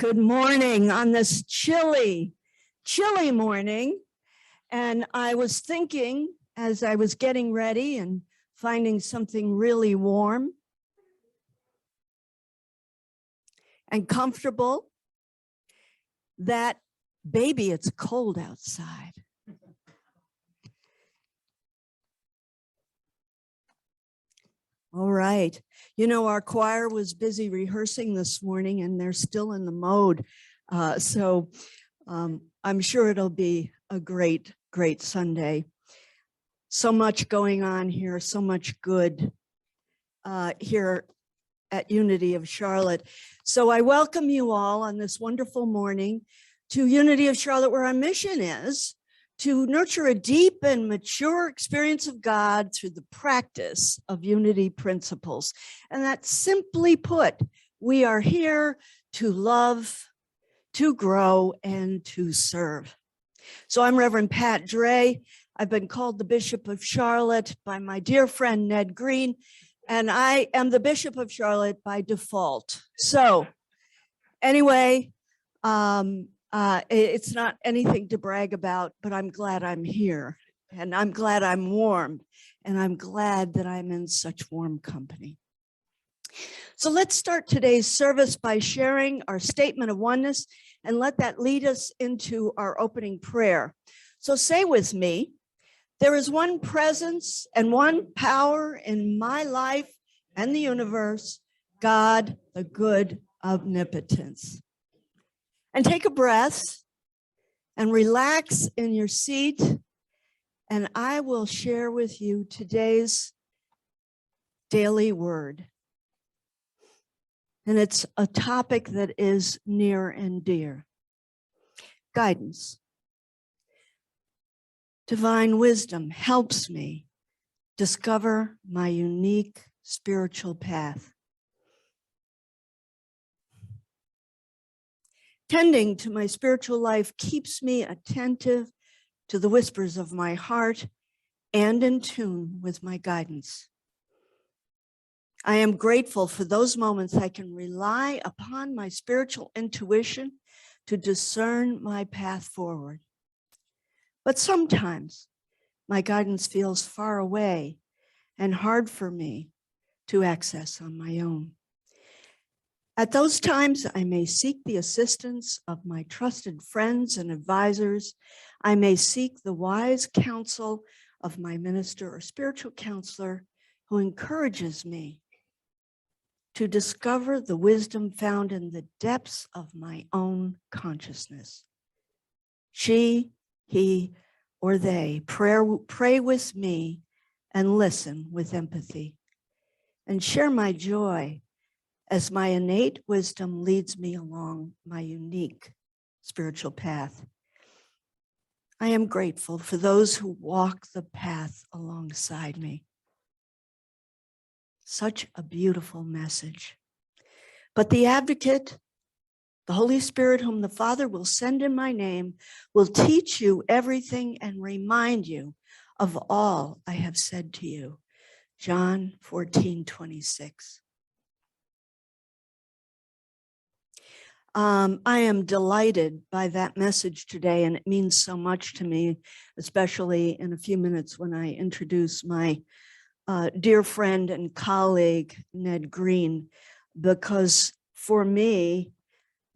Good morning on this chilly morning. And I was thinking as I was getting ready and finding something really warm and comfortable that, baby, it's cold outside. All right. You know, our choir was busy rehearsing this morning and they're still in the mode. So I'm sure it'll be a great Sunday. So much going on here, so much good here at Unity of Charlotte. So I welcome you all on this wonderful morning to Unity of Charlotte, where our mission is to nurture a deep and mature experience of God through the practice of unity principles. And that, simply put, we are here to love, to grow, and to serve. So I'm Reverend Pat Dre. I've been called the Bishop of Charlotte by my dear friend Ned Green, and I am the Bishop of Charlotte by default. So anyway, it's not anything to brag about, but I'm glad I'm here, and I'm glad I'm warm, and I'm glad that I'm in such warm company. So let's start today's service by sharing our statement of oneness, and let that lead us into our opening prayer. So say with me, there is one presence and one power in my life and the universe, God, the good omnipotence. And take a breath and relax in your seat, and I will share with you today's daily word. And it's a topic that is near and dear. Guidance. Divine wisdom helps me discover my unique spiritual path. Tending to my spiritual life keeps me attentive to the whispers of my heart and in tune with my guidance. I am grateful for those moments I can rely upon my spiritual intuition to discern my path forward. But sometimes my guidance feels far away and hard for me to access on my own. At those times, I may seek the assistance of my trusted friends and advisors. I may seek the wise counsel of my minister or spiritual counselor who encourages me to discover the wisdom found in the depths of my own consciousness. She, he, or they pray with me and listen with empathy, and share my joy as my innate wisdom leads me along my unique spiritual path. I am grateful for those who walk the path alongside me. Such a beautiful message. But the advocate, the Holy Spirit, whom the Father will send in my name, will teach you everything and remind you of all I have said to you. John 14:26. I am delighted by that message today, and it means so much to me, especially in a few minutes when I introduce my dear friend and colleague, Ned Green, because for me,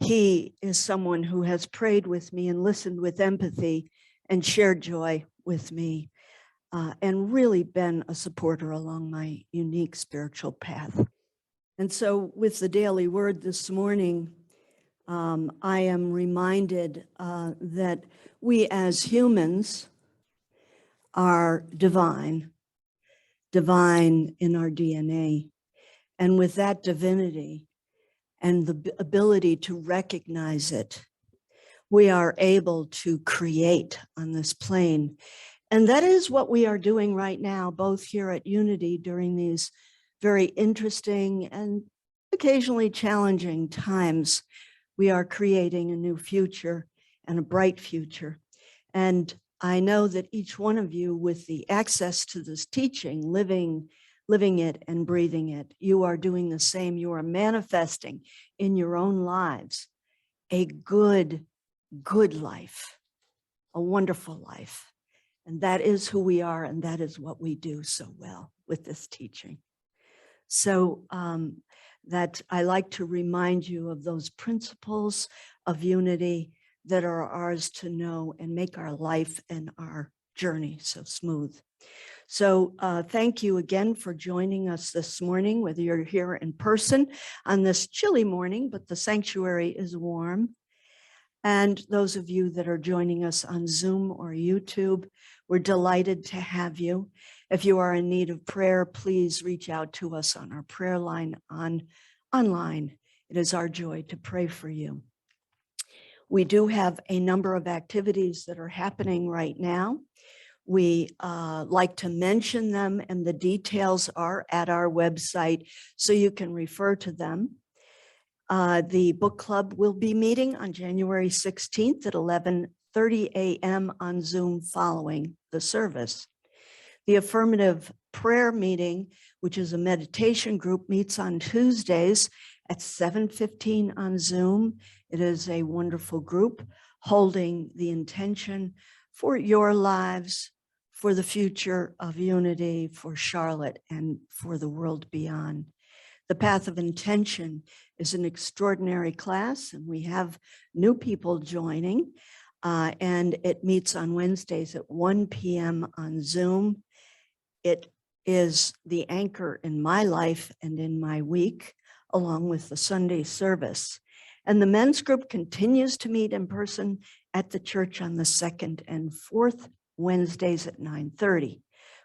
he is someone who has prayed with me and listened with empathy and shared joy with me, and really been a supporter along my unique spiritual path. And so with the daily word this morning, I am reminded that we as humans are divine in our DNA. And with that divinity and the ability to recognize it, we are able to create on this plane. And that is what we are doing right now, both here at Unity during these very interesting and occasionally challenging times. We are creating a new future and a bright future. And I know that each one of you, with the access to this teaching, living it and breathing it, you are doing the same. You are manifesting in your own lives a good life, a wonderful life. And that is who we are, and that is what we do so well with this teaching. So that I like to remind you of those principles of unity that are ours to know and make our life and our journey so smooth. So thank you again for joining us this morning, whether you're here in person on this chilly morning, but the sanctuary is warm. And those of you that are joining us on Zoom or YouTube, we're delighted to have you. If you are in need of prayer, please reach out to us on our prayer line online. It is our joy to pray for you. We do have a number of activities that are happening right now. We like to mention them, and the details are at our website, so you can refer to them. The book club will be meeting on January 16th at 11:30 a.m. on Zoom following the service. The Affirmative prayer meeting, which is a meditation group, meets on Tuesdays at 7:15 on Zoom. It is a wonderful group holding the intention for your lives, for the future of unity, for Charlotte, and for the world beyond. The Path of Intention is an extraordinary class, and we have new people joining, and it meets on Wednesdays at 1 p.m. on Zoom. It is the anchor in my life and in my week, along with the Sunday service. And the men's group continues to meet in person at the church on the second and fourth Wednesdays at 9:30.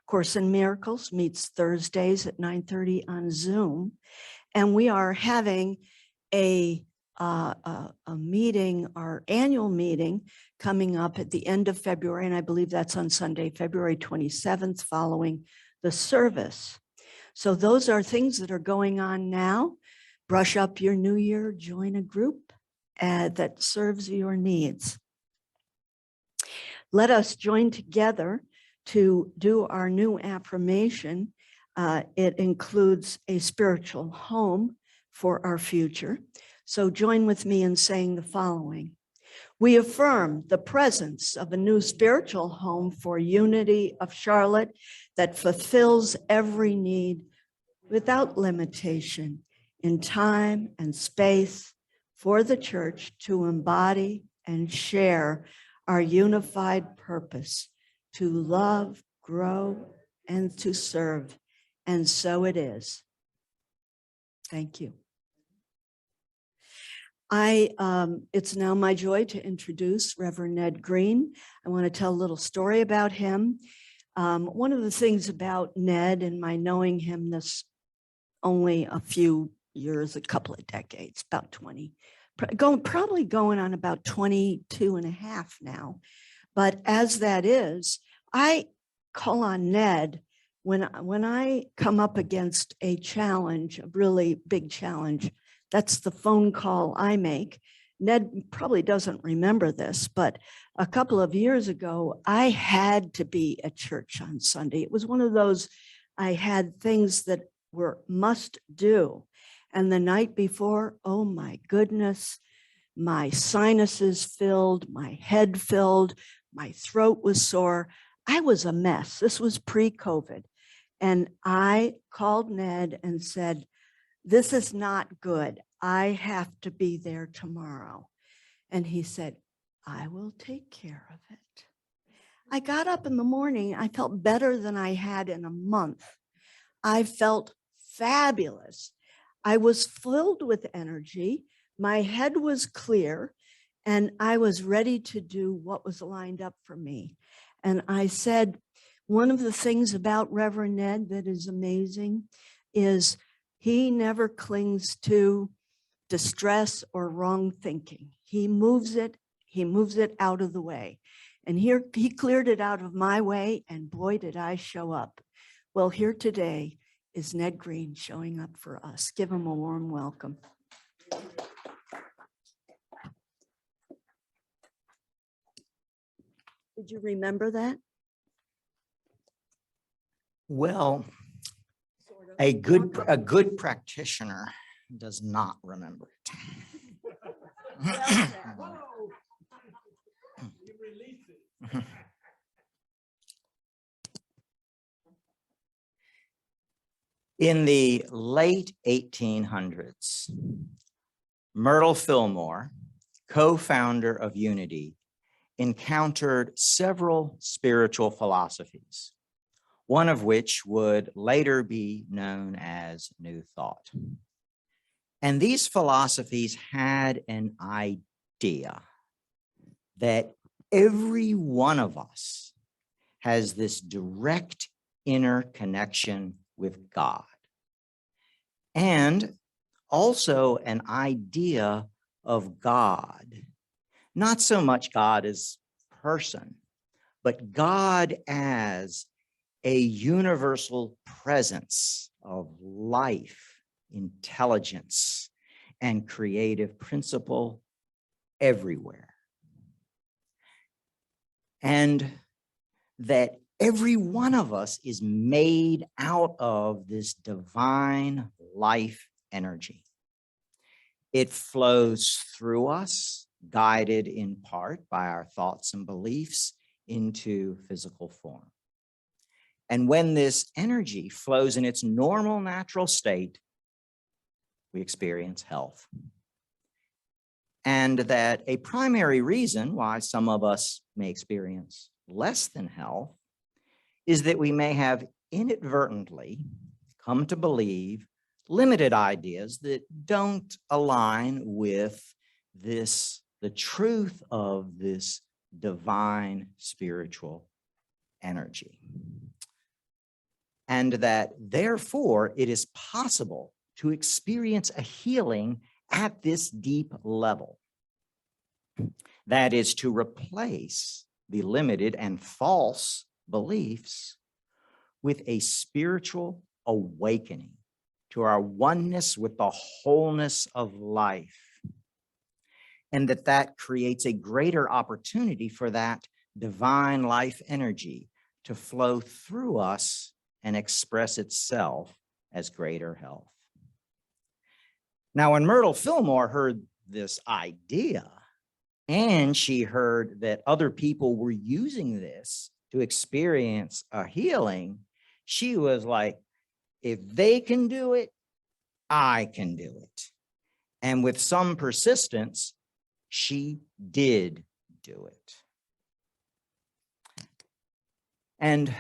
Course in Miracles meets Thursdays at 9:30 on Zoom. And we are having a meeting, our annual meeting, coming up at the end of February, and I believe that's on Sunday, February 27th, following the service. So those are things that are going on now. Brush up your new year, join a group that serves your needs. Let us join together to do our new affirmation. It includes a spiritual home for our future. So join with me in saying the following. We affirm the presence of a new spiritual home for unity of Charlotte that fulfills every need without limitation in time and space for the church to embody and share our unified purpose to love, grow, and to serve. And so it is. Thank you. It's now my joy to introduce Reverend Ned Green. I want to tell a little story about him. One of the things about Ned and my knowing him this only a few years, a couple of decades, about 20, probably going on about 22 and a half now. But as that is, I call on Ned when I come up against a challenge, a really big challenge. That's the phone call I make. Ned probably doesn't remember this, but a couple of years ago, I had to be at church on Sunday. It was one of those, I had things that were must do. And the night before, oh my goodness, my sinuses filled, my head filled, my throat was sore. I was a mess. This was pre-COVID. And I called Ned and said, this is not good. I have to be there tomorrow. And he said, I will take care of it. I got up in the morning. I felt better than I had in a month. I felt fabulous. I was filled with energy. My head was clear, and I was ready to do what was lined up for me. And I said, one of the things about Reverend Ned that is amazing is he never clings to distress or wrong thinking. He moves it out of the way. And here he cleared it out of my way, and boy, did I show up. Well, here today is Ned Green showing up for us. Give him a warm welcome. Did you remember that? Well, a good practitioner does not remember it. In the late 1800s, Myrtle Fillmore, co-founder of Unity, encountered several spiritual philosophies, one of which would later be known as New Thought. And these philosophies had an idea that every one of us has this direct inner connection with God, and also an idea of God, not so much God as person, but God as a universal presence of life, intelligence, and creative principle everywhere. And that every one of us is made out of this divine life energy. It flows through us, guided in part by our thoughts and beliefs, into physical form. And when this energy flows in its normal, natural state, we experience health. And that a primary reason why some of us may experience less than health is that we may have inadvertently come to believe limited ideas that don't align with the truth of this divine spiritual energy. And that therefore it is possible to experience a healing at this deep level. That is to replace the limited and false beliefs with a spiritual awakening to our oneness with the wholeness of life. And that creates a greater opportunity for that divine life energy to flow through us and express itself as greater health. Now, when Myrtle Fillmore heard this idea, and she heard that other people were using this to experience a healing, she was like, if they can do it, I can do it. And with some persistence, she did do it. And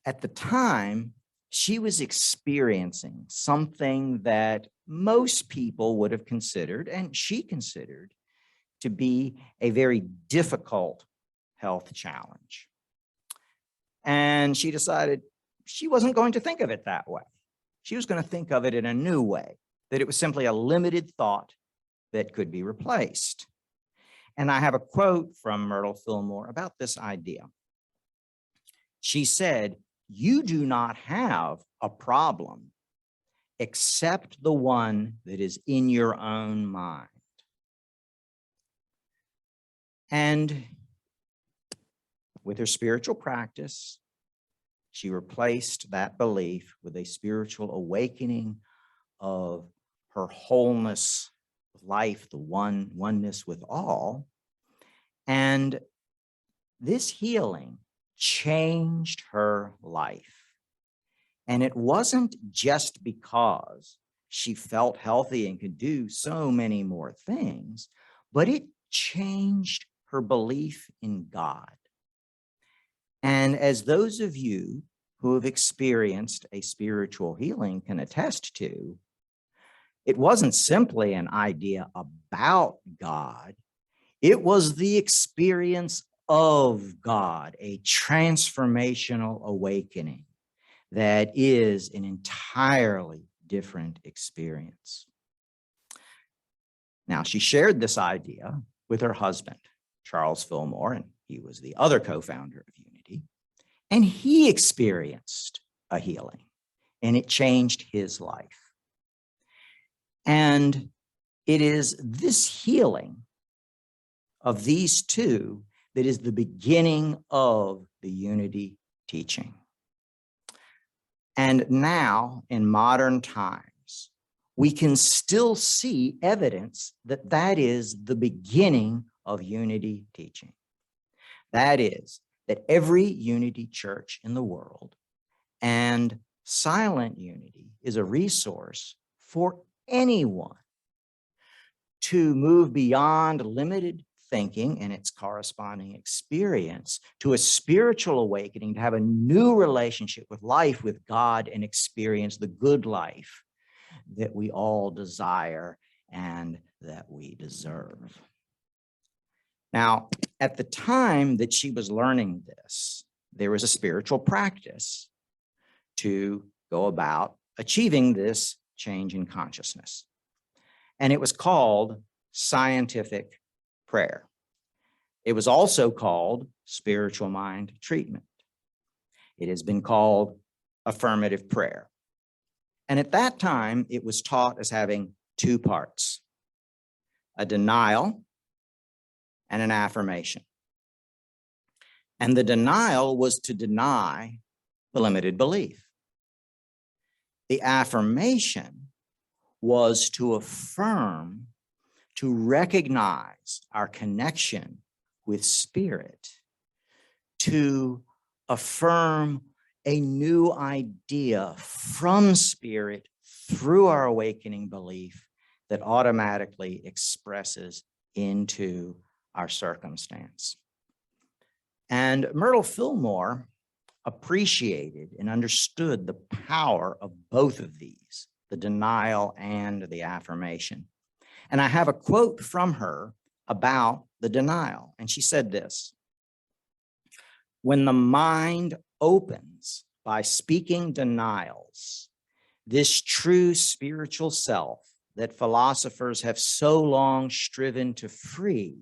at the time, she was experiencing something that most people would have considered, and she considered, to be a very difficult health challenge. And she decided she wasn't going to think of it that way. She was going to think of it in a new way, that it was simply a limited thought that could be replaced. And I have a quote from Myrtle Fillmore about this idea. She said, "You do not have a problem except the one that is in your own mind." And with her spiritual practice, she replaced that belief with a spiritual awakening of her wholeness of life, the oneness with all. And this healing changed her life. And it wasn't just because she felt healthy and could do so many more things, but it changed her belief in God. And as those of you who have experienced a spiritual healing can attest to, it wasn't simply an idea about God. It was the experience of God, a transformational awakening that is an entirely different experience. Now, she shared this idea with her husband, Charles Fillmore, and he was the other co-founder of Unity, and he experienced a healing, and it changed his life. And it is this healing of these two that is the beginning of the Unity teaching. And now, in modern times, we can still see evidence that that is the beginning of unity teaching. That is, that every unity church in the world and silent unity is a resource for anyone to move beyond limited thinking and its corresponding experience to a spiritual awakening, to have a new relationship with life, with God, and experience the good life that we all desire and that we deserve. Now, at the time that she was learning this, there was a spiritual practice to go about achieving this change in consciousness. And it was called scientific prayer. It was also called spiritual mind treatment. It has been called affirmative prayer. And at that time, it was taught as having two parts: a denial and an affirmation. And the denial was to deny the limited belief. The affirmation was to affirm, to recognize our connection with spirit, to affirm a new idea from spirit through our awakening belief that automatically expresses into our circumstance. And Myrtle Fillmore appreciated and understood the power of both of these, the denial and the affirmation. And I have a quote from her about the denial. And she said this: "When the mind opens by speaking denials, this true spiritual self that philosophers have so long striven to free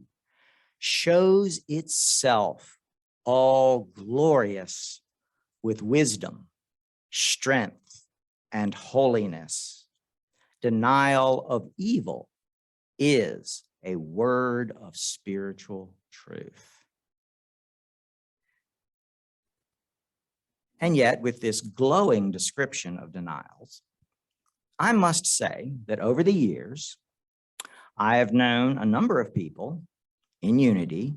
shows itself all glorious with wisdom, strength, and holiness. Denial of evil is a word of spiritual truth." And yet, with this glowing description of denials, I must say that over the years, I have known a number of people in unity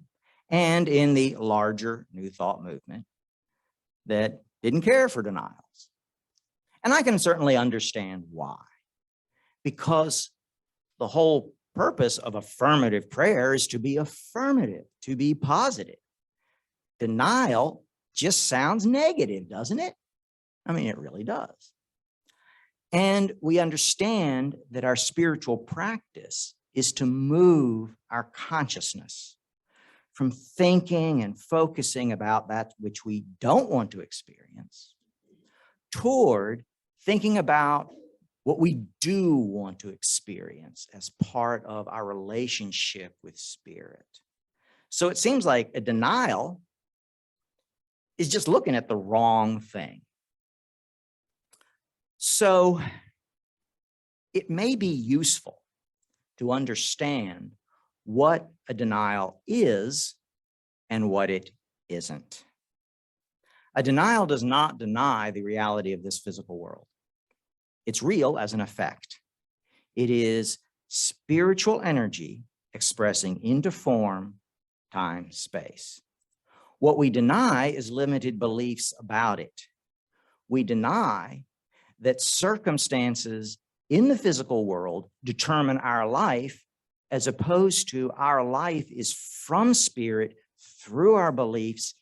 and in the larger New Thought movement that didn't care for denials. And I can certainly understand why. Because the whole purpose of affirmative prayer is to be affirmative, to be positive. Denial just sounds negative, doesn't it? I mean, it really does. And we understand that our spiritual practice is to move our consciousness from thinking and focusing about that which we don't want to experience toward thinking about what we do want to experience as part of our relationship with spirit. So it seems like a denial is just looking at the wrong thing. So it may be useful to understand what a denial is and what it isn't. A denial does not deny the reality of this physical world. It's real as an effect. It is spiritual energy expressing into form, time, space. What we deny is limited beliefs about it. We deny that circumstances in the physical world determine our life, as opposed to our life is from spirit through our beliefs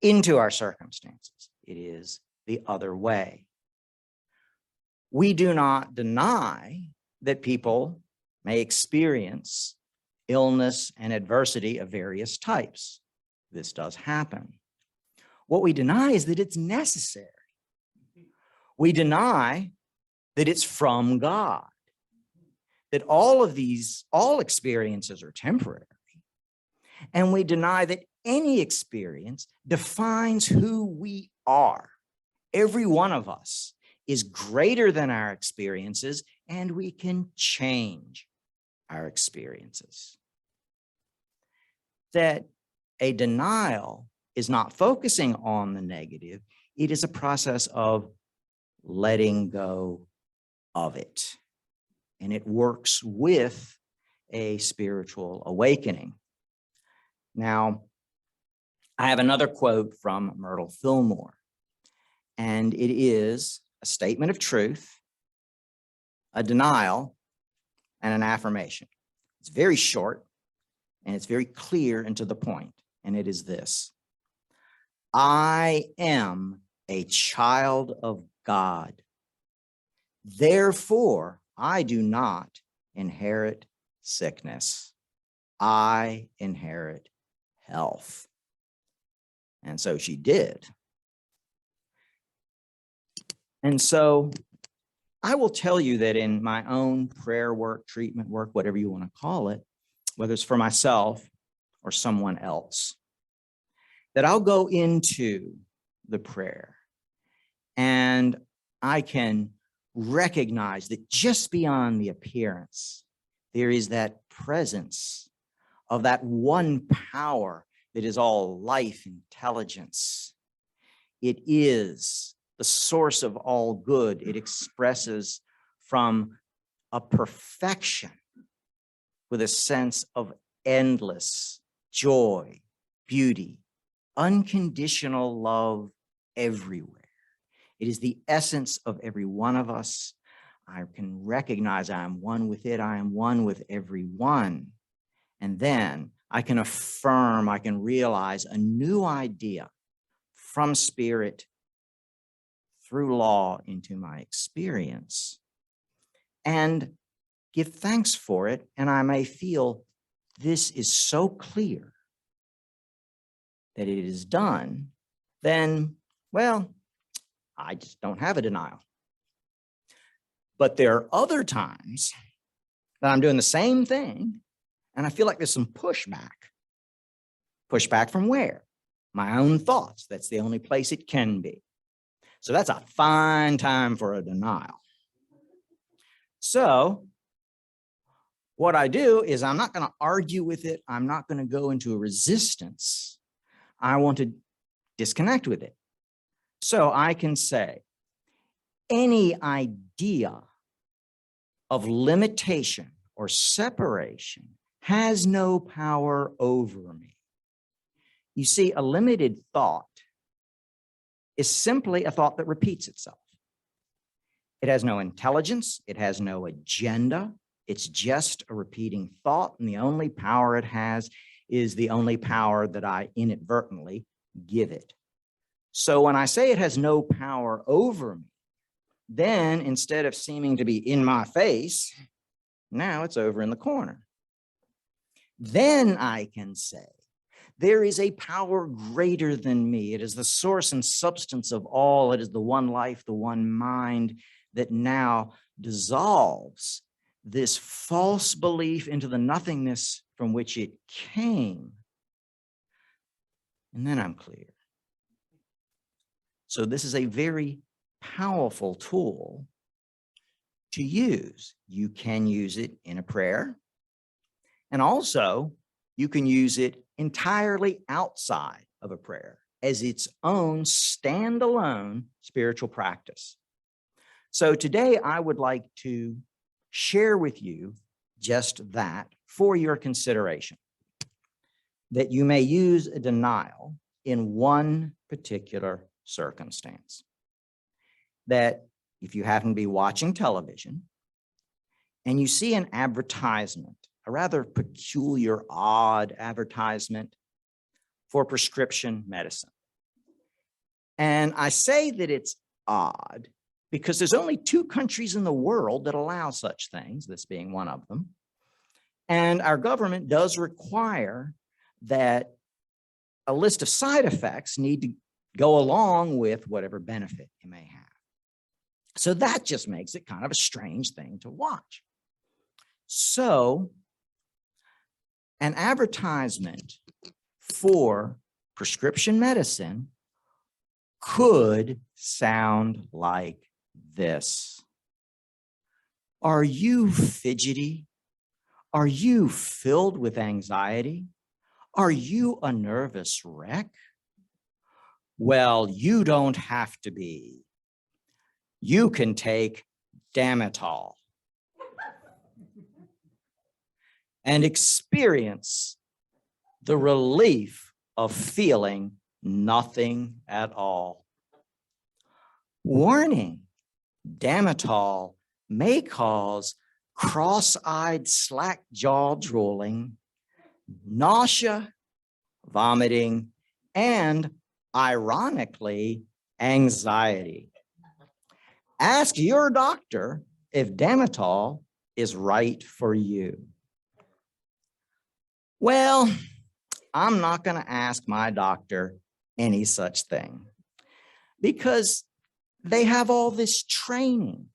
into our circumstances. It is the other way. We do not deny that people may experience illness and adversity of various types. This does happen. What we deny is that it's necessary. We deny that it's from God, that all experiences are temporary. And we deny that any experience defines who we are. Every one of us is greater than our experiences, and we can change our experiences. That a denial is not focusing on the negative. It is a process of letting go of it. and it works with a spiritual awakening. Now, I have another quote from Myrtle Fillmore, and it is a statement of truth, a denial, and an affirmation. It's very short, and it's very clear and to the point, and it is this: I am a child of God. Therefore, I do not inherit sickness. I inherit health. And so she did. And so I will tell you that in my own prayer work, treatment work, whatever you want to call it, whether it's for myself or someone else, that I'll go into the prayer and I can recognize that just beyond the appearance, there is that presence of that one power that is all life, intelligence. It is the source of all good. It expresses from a perfection with a sense of endless joy, beauty, unconditional love everywhere. It is the essence of every one of us. I can recognize I am one with it. I am one with everyone. And then I can affirm, I can realize a new idea from spirit through law into my experience and give thanks for it. And I may feel this is so clear that it is done, then, well, I just don't have a denial. But there are other times that I'm doing the same thing and I feel like there's some pushback. Pushback from where? My own thoughts. That's the only place it can be. So that's a fine time for a denial. So what I do is I'm not going to argue with it. I'm not going to go into a resistance. I want to disconnect with it. So I can say, any idea of limitation or separation has no power over me. You see, a limited thought is simply a thought that repeats itself. It has no intelligence. It has no agenda. It's just a repeating thought, and the only power it has is the only power that I inadvertently give it. So when I say it has no power over me, then instead of seeming to be in my face, now it's over in the corner. Then I can say, there is a power greater than me. It is the source and substance of all. It is the one life, the one mind that now dissolves this false belief into the nothingness from which it came. And then I'm clear. So this is a very powerful tool to use. You can use it in a prayer. And also, you can use it entirely outside of a prayer as its own standalone spiritual practice. So today, I would like to share with you just that for your consideration, that you may use a denial in one particular circumstance. That if you happen to be watching television and you see an advertisement, a rather peculiar, odd advertisement for prescription medicine. And I say that it's odd because there's only 2 countries in the world that allow such things, this being one of them. And our government does require that a list of side effects need to go along with whatever benefit you may have. So that just makes it kind of a strange thing to watch. So an advertisement for prescription medicine could sound like this. Are you fidgety? Are you filled with anxiety? Are you a nervous wreck? Well, you don't have to be. You can take Damitol. and experience the relief of feeling nothing at all. Warning, Damitol may cause cross-eyed, slack-jaw drooling, nausea, vomiting, and, ironically, anxiety. Ask your doctor if Damitol is right for you. Well, I'm not going to ask my doctor any such thing because they have all this training.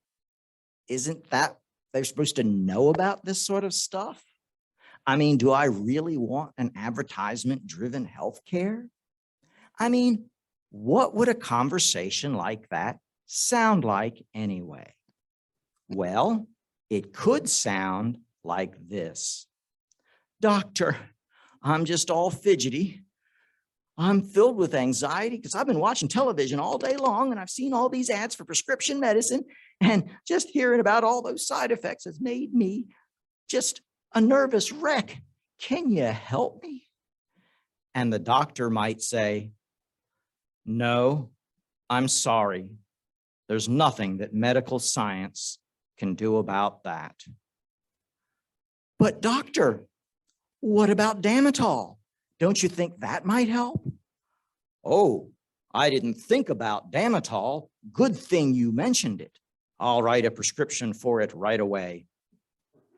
Isn't that they're supposed to know about this sort of stuff? I mean, do I really want an advertisement-driven healthcare? I mean, what would a conversation like that sound like anyway? Well, it could sound like this. Doctor, I'm just all fidgety. I'm filled with anxiety because I've been watching television all day long and I've seen all these ads for prescription medicine, and just hearing about all those side effects has made me just a nervous wreck. Can you help me? And the doctor might say, no, I'm sorry. There's nothing that medical science can do about that. But doctor, what about Damitol? Don't you think that might help? Oh, I didn't think about Damitol. Good thing you mentioned it. I'll write a prescription for it right away.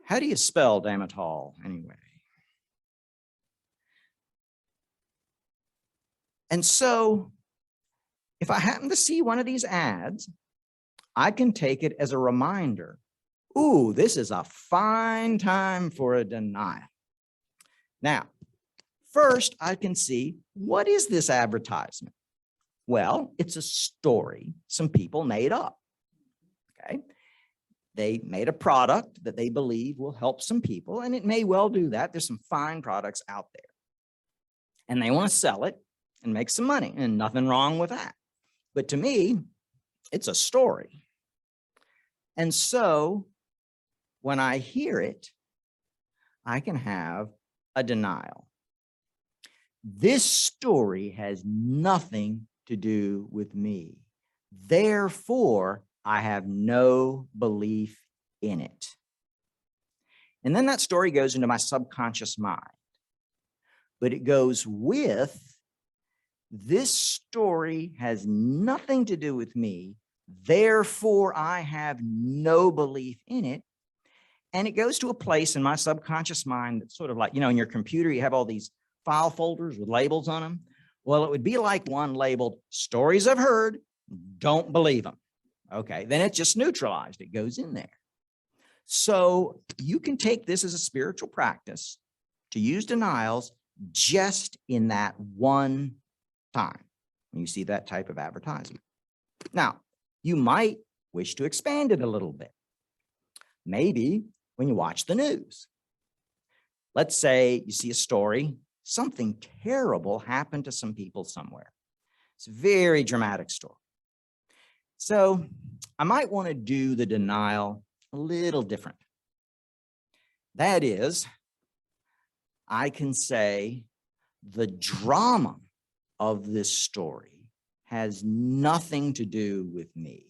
How do you spell Damitol anyway? And so if I happen to see one of these ads, I can take it as a reminder. Ooh, this is a fine time for a denial. Now, first, I can see, what is this advertisement? Well, it's a story some people made up, okay? They made a product that they believe will help some people, and it may well do that. There's some fine products out there. And they want to sell it and make some money, and nothing wrong with that. But to me, it's a story. And so when I hear it, I can have a denial. This story has nothing to do with me. Therefore, I have no belief in it. And then that story goes into my subconscious mind. But it goes with, this story has nothing to do with me. Therefore, I have no belief in it. And it goes to a place in my subconscious mind that's sort of like, you know, in your computer, you have all these file folders with labels on them. Well, it would be like one labeled stories I've heard, don't believe them. Okay, then it's just neutralized. It goes in there. So you can take this as a spiritual practice to use denials just in that one time when you see that type of advertisement. Now, you might wish to expand it a little bit. Maybe when you watch the news. Let's say you see a story, something terrible happened to some people somewhere. It's a very dramatic story. So I might want to do the denial a little different. That is, I can say the drama of this story has nothing to do with me,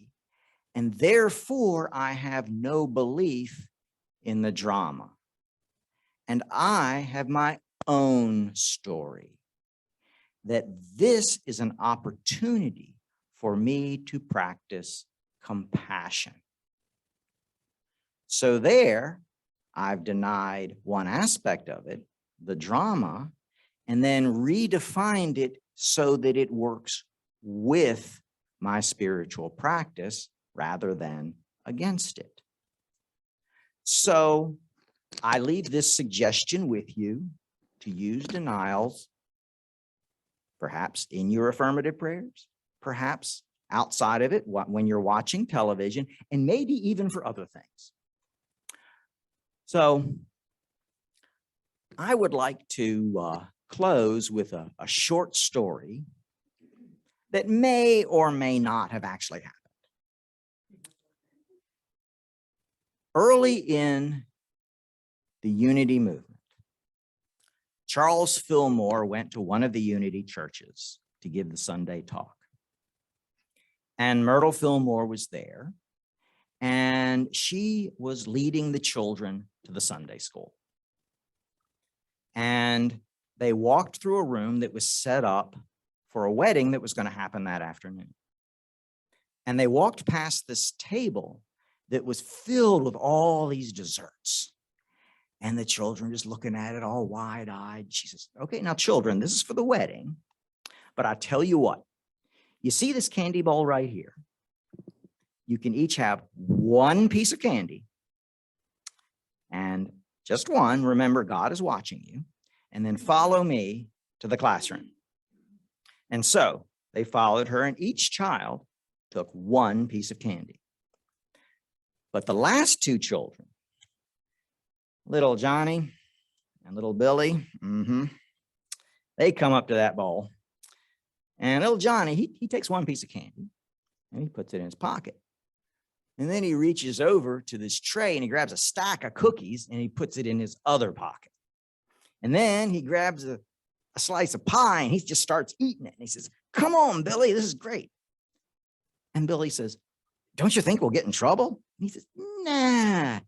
and therefore I have no belief in the drama. And I have my own story, that this is an opportunity for me to practice compassion. So there, I've denied one aspect of it, the drama, and then redefined it so that it works with my spiritual practice rather than against it. So I leave this suggestion with you to use denials, perhaps in your affirmative prayers, perhaps outside of it when you're watching television, and maybe even for other things. So I would like to close with a short story that may or may not have actually happened. Early in the Unity movement, Charles Fillmore went to one of the Unity churches to give the Sunday talk. And Myrtle Fillmore was there, and she was leading the children to the Sunday school. And they walked through a room that was set up for a wedding that was going to happen that afternoon. And they walked past this table that was filled with all these desserts. And the children just looking at it all wide-eyed. She says, okay, now children, this is for the wedding. But I tell you what, you see this candy bowl right here? You can each have one piece of candy. And just one. Remember, God is watching you. And then follow me to the classroom. And so they followed her, and each child took one piece of candy. But the last two children, little Johnny and little Billy, they come up to that bowl. And little Johnny, he takes one piece of candy and he puts it in his pocket. And then he reaches over to this tray and he grabs a stack of cookies and he puts it in his other pocket. And then he grabs a slice of pie and he just starts eating it. And he says, come on, Billy, this is great. And Billy says, don't you think we'll get in trouble? And he says, nah,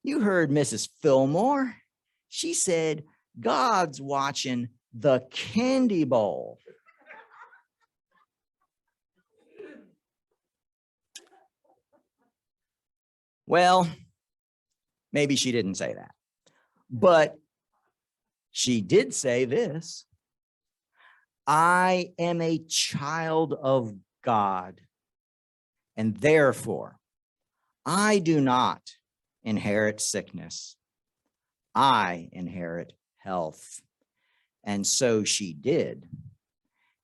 you heard Mrs. Fillmore. She said, God's watching the candy bowl. Well, maybe she didn't say that, but she did say this: I am a child of God, and therefore I do not inherit sickness. I inherit health. And so she did,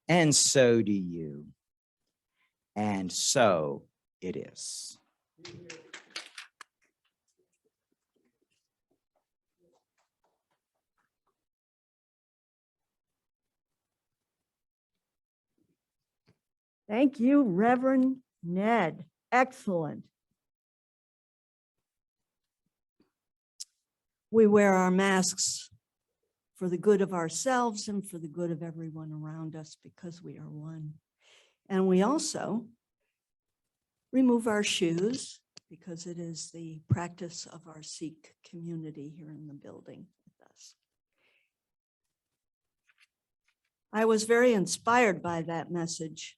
and so do you, and so it is. Thank you, Reverend Ned. Excellent. We wear our masks for the good of ourselves and for the good of everyone around us because we are one. And we also remove our shoes because it is the practice of our Sikh community here in the building with us. I was very inspired by that message,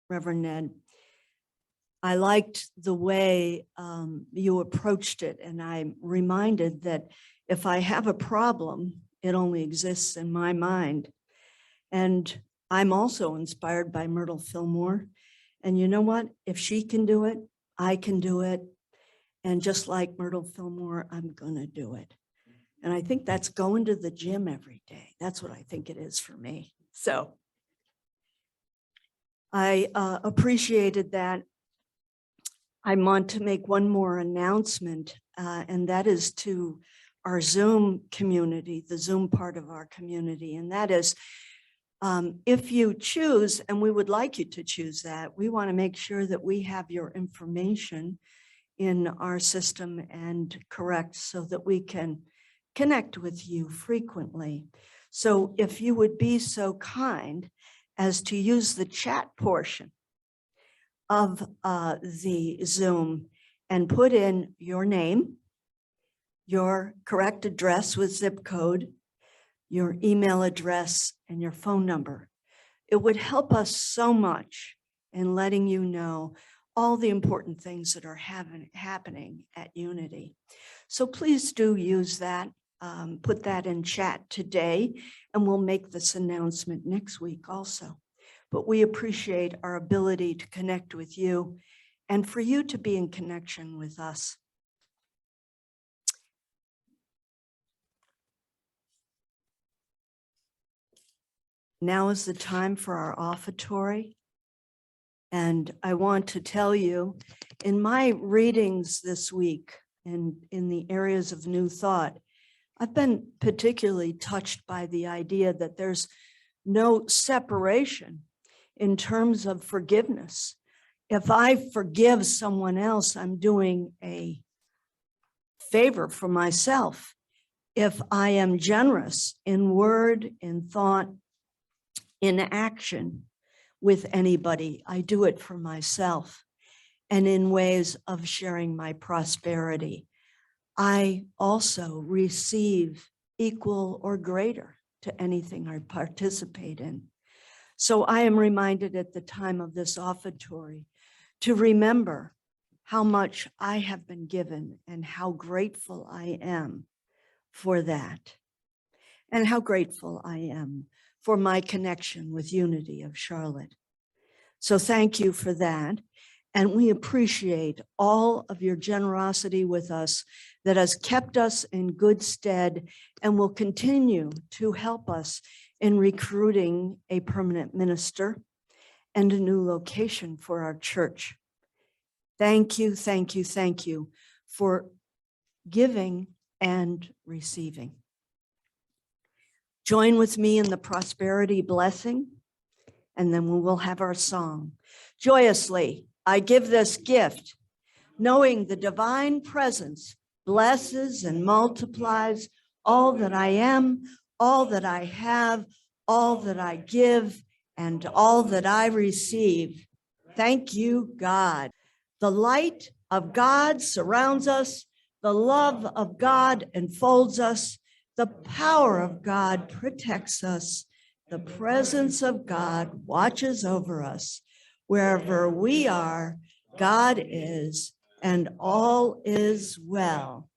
Reverend Ned. I liked the way you approached it, and I'm reminded that if I have a problem, it only exists in my mind. And I'm also inspired by Myrtle Fillmore. And you know what? If she can do it, I can do it. And just like Myrtle Fillmore, I'm going to do it. And I think that's going to the gym every day. That's what I think it is for me. So I appreciated that. I want to make one more announcement, and that is to our Zoom community, the Zoom part of our community. And that is, if you choose, and we would like you to choose that, we want to make sure that we have your information in our system and correct so that we can connect with you frequently. So if you would be so kind as to use the chat portion of the Zoom and put in your name, your correct address with zip code, your email address, and your phone number. It would help us so much in letting you know all the important things that are happening at Unity. So please do use that, put that in chat today, and we'll make this announcement next week also. But we appreciate our ability to connect with you and for you to be in connection with us. Now is the time for our offertory. And I want to tell you, in my readings this week and in the areas of new thought, I've been particularly touched by the idea that there's no separation in terms of forgiveness. If I forgive someone else, I'm doing a favor for myself. If I am generous in word, in thought, in action with anybody, I do it for myself and in ways of sharing my prosperity. I also receive equal or greater to anything I participate in. So I am reminded at the time of this offertory to remember how much I have been given and how grateful I am for that, and how grateful I am for my connection with Unity of Charlotte. So thank you for that. And we appreciate all of your generosity with us that has kept us in good stead and will continue to help us in recruiting a permanent minister and a new location for our church. Thank you, thank you, thank you for giving and receiving. Join with me in the prosperity blessing, and then we will have our song. Joyously, I give this gift, knowing the divine presence blesses and multiplies all that I am, all that I have, all that I give, and all that I receive. Thank you, God. The light of God surrounds us. The love of God enfolds us. The power of God protects us. The presence of God watches over us. Wherever we are, God is, and all is well.